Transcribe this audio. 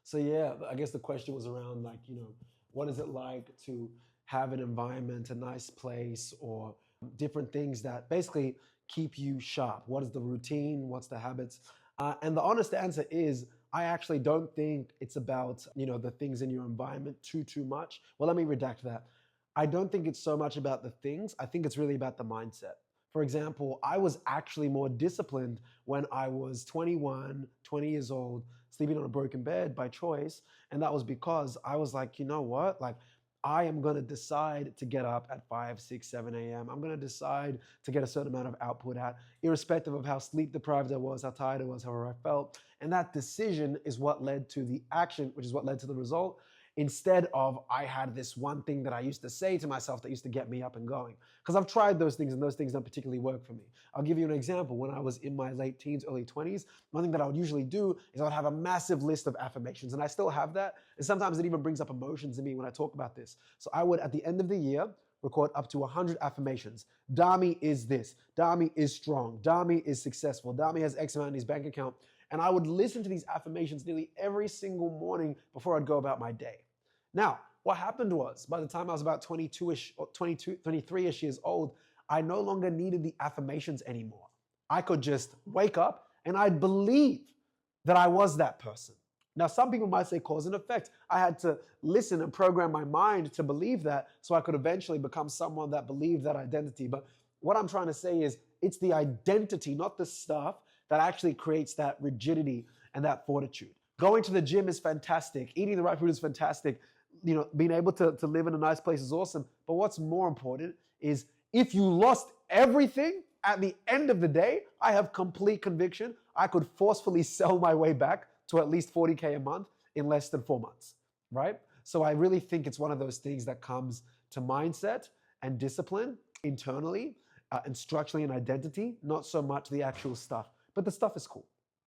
So yeah, I guess the question was around like, what is it like to have an environment, a nice place, or different things that basically keep you sharp? What is the routine? What's the habits? And the honest answer is, I actually don't think it's about, the things in your environment too much. Well, let me redact that. I don't think it's so much about the things. I think it's really about the mindset. For example, I was actually more disciplined when I was 21, 20 years old, sleeping on a broken bed by choice. And that was because I was like, you know what? Like, I am going to decide to get up at 5, 6, 7 a.m. I'm going to decide to get a certain amount of output out, irrespective of how sleep deprived I was, how tired I was, however I felt. And that decision is what led to the action, which is what led to the result. Instead of I had this one thing that I used to say to myself that used to get me up and going. Because I've tried those things and those things don't particularly work for me. I'll give you an example. When I was in my late teens, early 20s, one thing that I would usually do is I would have a massive list of affirmations, and I still have that. And sometimes it even brings up emotions in me when I talk about this. So I would, at the end of the year, record up to 100 affirmations. Dami is this. Dami is strong. Dami is successful. Dami has X amount in his bank account. And I would listen to these affirmations nearly every single morning before I'd go about my day. Now, what happened was, by the time I was about 22-ish, or 22, 23-ish years old, I no longer needed the affirmations anymore. I could just wake up and I'd believe that I was that person. Now, some people might say cause and effect. I had to listen and program my mind to believe that so I could eventually become someone that believed that identity. But what I'm trying to say is it's the identity, not the stuff, that actually creates that rigidity and that fortitude. Going to the gym is fantastic. Eating the right food is fantastic. Being able to live in a nice place is awesome. But what's more important is if you lost everything at the end of the day, I have complete conviction I could forcefully sell my way back to at least 40K a month in less than 4 months, right? So I really think it's one of those things that comes to mindset and discipline internally and structurally and identity, not so much the actual stuff. But the stuff is cool.